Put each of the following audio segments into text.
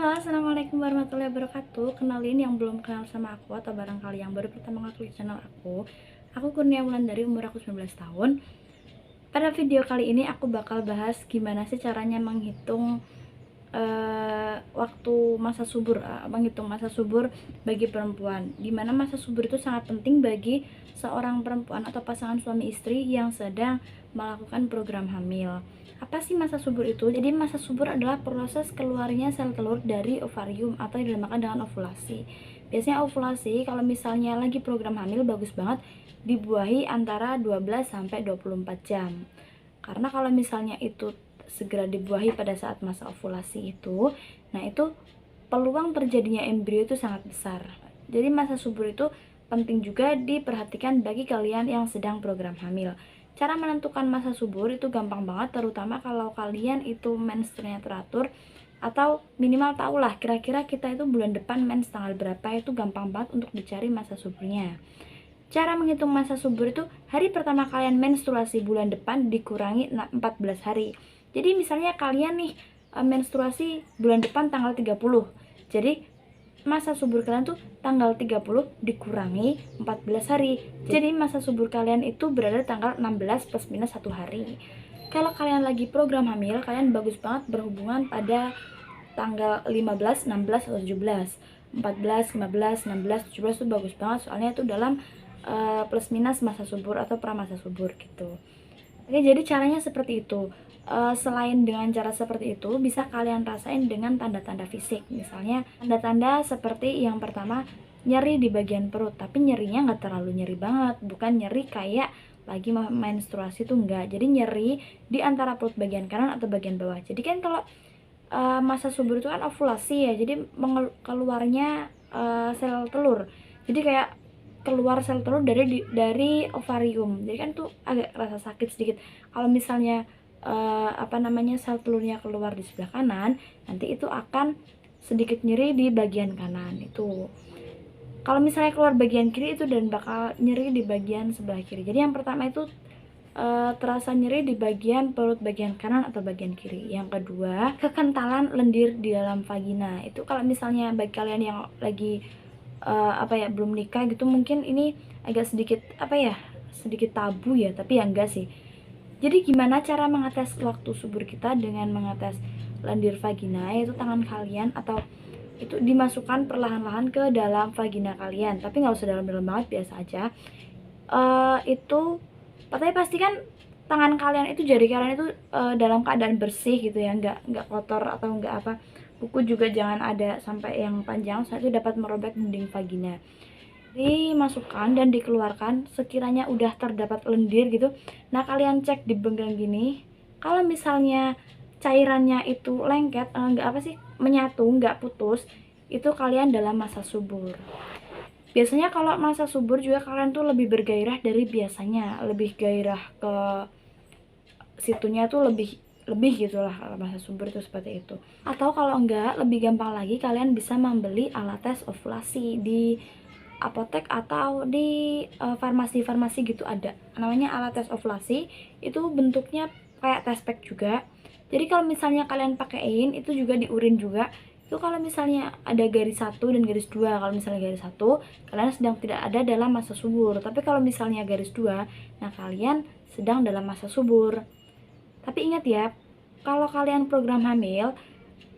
Halo, assalamualaikum warahmatullahi wabarakatuh. Kenalin yang belum kenal sama aku atau barangkali yang baru pertama ngeklik channel aku Kurnia Wulandari, umur aku 19 tahun. Pada video kali ini aku bakal bahas gimana sih caranya menghitung waktu masa subur, menghitung masa subur bagi perempuan. Dimana masa subur itu sangat penting bagi seorang perempuan atau pasangan suami istri yang sedang melakukan program hamil. Apa sih masa subur itu? Jadi masa subur adalah proses keluarnya sel telur dari ovarium atau yang dinamakan dengan ovulasi. Biasanya ovulasi kalau misalnya lagi program hamil bagus banget dibuahi antara 12 sampai 24 jam. Karena kalau misalnya itu segera dibuahi pada saat masa ovulasi itu, nah itu peluang terjadinya embrio itu sangat besar. Jadi masa subur itu penting juga diperhatikan bagi kalian yang sedang program hamil. Cara menentukan masa subur itu gampang banget, terutama kalau kalian itu menstruasinya teratur atau minimal tahulah kira-kira kita itu bulan depan mens tanggal berapa. Itu gampang banget untuk dicari masa suburnya. Cara menghitung masa subur itu hari pertama kalian menstruasi bulan depan dikurangi 14 hari. Jadi misalnya kalian nih menstruasi bulan depan tanggal 30. Jadi masa subur kalian tuh tanggal 30 dikurangi 14 hari. Jadi masa subur kalian itu berada tanggal 16 plus minus 1 hari. Kalau kalian lagi program hamil, kalian bagus banget berhubungan pada tanggal 15, 16, atau 17. 14, 15, 16, 17 itu bagus banget, soalnya itu dalam plus minus masa subur atau pramasa subur gitu. Oke, jadi caranya seperti itu. Selain dengan cara seperti itu, bisa kalian rasain dengan tanda-tanda fisik. Misalnya tanda-tanda seperti yang pertama, nyeri di bagian perut, tapi nyerinya nggak terlalu nyeri banget, bukan nyeri kayak lagi menstruasi tuh enggak. Jadi nyeri di antara perut bagian kanan atau bagian bawah. Jadi kan kalau masa subur itu kan ovulasi ya, jadi keluarnya sel telur. Jadi kayak keluar sel telur dari ovarium. Jadi kan tuh agak rasa sakit sedikit. Kalau misalnya sel telurnya keluar di sebelah kanan, nanti itu akan sedikit nyeri di bagian kanan itu. Kalau misalnya keluar bagian kiri itu dan bakal nyeri di bagian sebelah kiri. Jadi yang pertama itu terasa nyeri di bagian perut bagian kanan atau bagian kiri. Yang kedua, kekentalan lendir di dalam vagina. Itu kalau misalnya bagi kalian yang lagi belum nikah gitu, mungkin ini agak sedikit sedikit tabu ya, tapi ya enggak sih. Jadi gimana cara mengetes waktu subur kita? Dengan mengetes lendir vagina, yaitu tangan kalian atau itu dimasukkan perlahan-lahan ke dalam vagina kalian, tapi nggak usah dalam-dalam banget, biasa aja. Tapi pastikan tangan kalian itu, jari kalian itu dalam keadaan bersih gitu ya, nggak kotor atau nggak apa. Kuku juga jangan ada sampai yang panjang, soalnya itu dapat merobek dinding vagina. Dimasukkan dan dikeluarkan sekiranya udah terdapat lendir gitu. Nah, kalian cek di benggang gini. Kalau misalnya cairannya itu lengket, menyatu, nggak putus, itu kalian dalam masa subur. Biasanya kalau masa subur juga kalian tuh lebih bergairah dari biasanya, lebih gairah ke situnya tuh lebih gitulah. Kalau masa subur itu seperti itu. Atau kalau enggak, lebih gampang lagi, kalian bisa membeli alat tes ovulasi di apotek atau di farmasi-farmasi gitu, ada namanya alat tes ovulasi. Itu bentuknya kayak test pack juga. Jadi kalau misalnya kalian pakaiin itu juga di urin juga. Itu kalau misalnya ada garis 1 dan garis 2, kalau misalnya garis 1 kalian sedang tidak ada dalam masa subur. Tapi kalau misalnya garis 2, nah kalian sedang dalam masa subur. Tapi ingat ya, kalau kalian program hamil,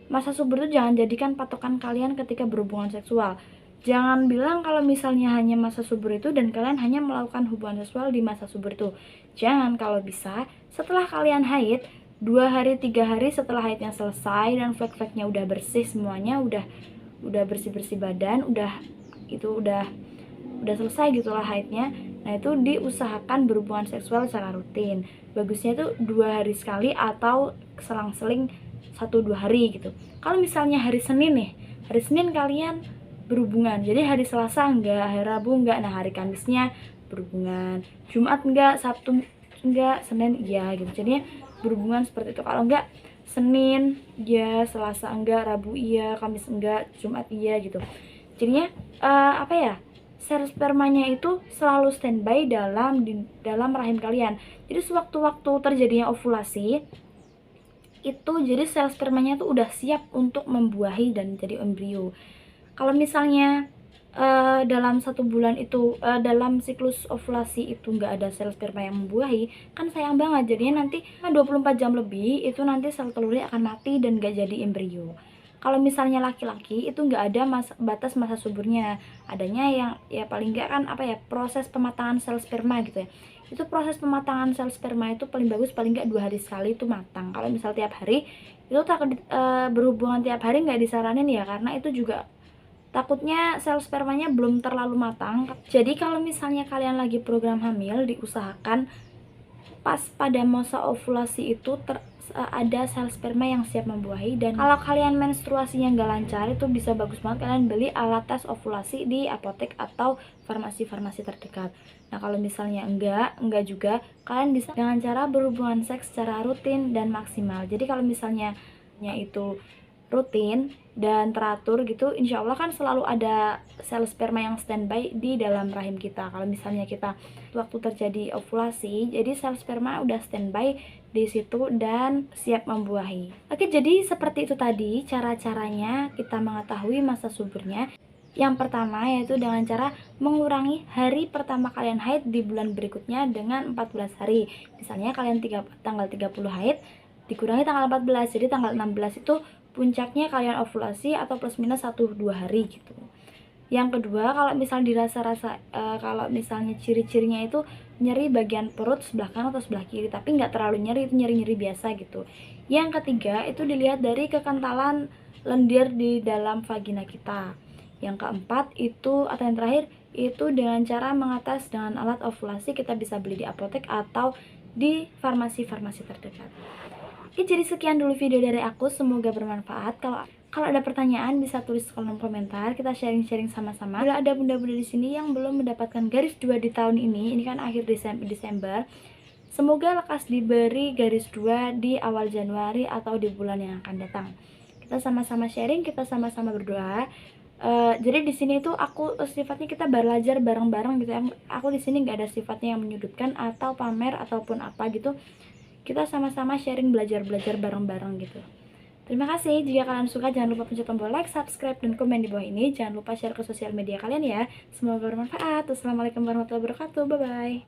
masa subur itu jangan jadikan patokan kalian ketika berhubungan seksual. Jangan bilang kalau misalnya hanya masa subur itu dan kalian hanya melakukan hubungan seksual di masa subur itu. Jangan, kalau bisa setelah kalian haid, 2 hari 3 hari setelah haidnya selesai dan flek-fleknya udah bersih semuanya, udah bersih-bersih badan, udah selesai gitulah haidnya. Nah, itu diusahakan berhubungan seksual secara rutin. Bagusnya itu 2 hari sekali atau selang-seling 1-2 hari gitu. Kalau misalnya hari Senin nih, hari Senin kalian berhubungan, jadi hari Selasa enggak, hari Rabu enggak, nah hari Kamisnya berhubungan, Jumat enggak, Sabtu enggak, Senin iya gitu. Jadinya berhubungan seperti itu. Kalau enggak Senin ya, Selasa enggak, Rabu iya, Kamis enggak, Jumat iya gitu. Jadinya sel spermanya itu selalu standby dalam rahim kalian. Jadi sewaktu-waktu terjadinya ovulasi, itu jadi sel spermanya tuh udah siap untuk membuahi dan jadi embrio. Kalau misalnya dalam 1 bulan itu dalam siklus ovulasi itu nggak ada sel sperma yang membuahi, kan sayang banget, jadinya nanti 24 jam lebih itu nanti sel telurnya akan mati dan nggak jadi embrio. Kalau misalnya laki-laki itu nggak ada batas masa suburnya, adanya yang ya paling nggak kan apa ya, proses pematangan sel sperma gitu ya. Itu proses pematangan sel sperma itu paling bagus paling nggak 2 hari sekali itu matang. Kalau misal tiap hari itu berhubungan tiap hari nggak disaranin ya, karena itu juga takutnya sel spermanya belum terlalu matang. Jadi kalau misalnya kalian lagi program hamil, diusahakan pas pada masa ovulasi itu ada sel sperma yang siap membuahi. Dan kalau kalian menstruasinya nggak lancar, itu bisa bagus banget kalian beli alat tes ovulasi di apotek atau farmasi-farmasi terdekat. Nah kalau misalnya enggak juga, kalian bisa dengan cara berhubungan seks secara rutin dan maksimal. Jadi kalau misalnya itu rutin dan teratur gitu, insya Allah kan selalu ada sel sperma yang standby di dalam rahim kita. Kalau misalnya kita waktu terjadi ovulasi, jadi sel sperma udah standby di situ dan siap membuahi. Oke, jadi seperti itu tadi cara-caranya kita mengetahui masa suburnya. Yang pertama yaitu dengan cara mengurangi hari pertama kalian haid di bulan berikutnya dengan 14 hari. Misalnya kalian tanggal 30 haid, dikurangi tanggal 14, jadi tanggal 16 itu puncaknya kalian ovulasi atau plus minus 1-2 hari gitu. Yang kedua, kalau misalnya dirasa-rasa kalau misalnya ciri-cirinya itu nyeri bagian perut sebelah kanan atau sebelah kiri, tapi nggak terlalu nyeri, itu nyeri-nyeri biasa gitu. Yang ketiga, itu dilihat dari kekentalan lendir di dalam vagina kita. Yang keempat itu, atau yang terakhir, itu dengan cara mengatas dengan alat ovulasi, kita bisa beli di apotek atau di farmasi-farmasi terdekat. Oke, jadi sekian dulu video dari aku, semoga bermanfaat. Kalau ada pertanyaan bisa tulis kolom komentar, kita sharing-sharing sama-sama. Bila ada bunda-bunda di sini yang belum mendapatkan garis 2 di tahun ini kan akhir Desember, semoga lekas diberi garis 2 di awal Januari atau di bulan yang akan datang. Kita sama-sama sharing, kita sama-sama berdoa. Jadi di sini tuh aku sifatnya kita belajar bareng-bareng gitu ya. Aku di sini nggak ada sifatnya yang menyudutkan atau pamer ataupun apa gitu. Kita sama-sama sharing, belajar bareng-bareng gitu. Terima kasih. Jika kalian suka, jangan lupa pencet tombol like, subscribe, dan komen di bawah ini. Jangan lupa share ke sosial media kalian ya. Semoga bermanfaat. Wassalamualaikum warahmatullahi wabarakatuh. Bye-bye.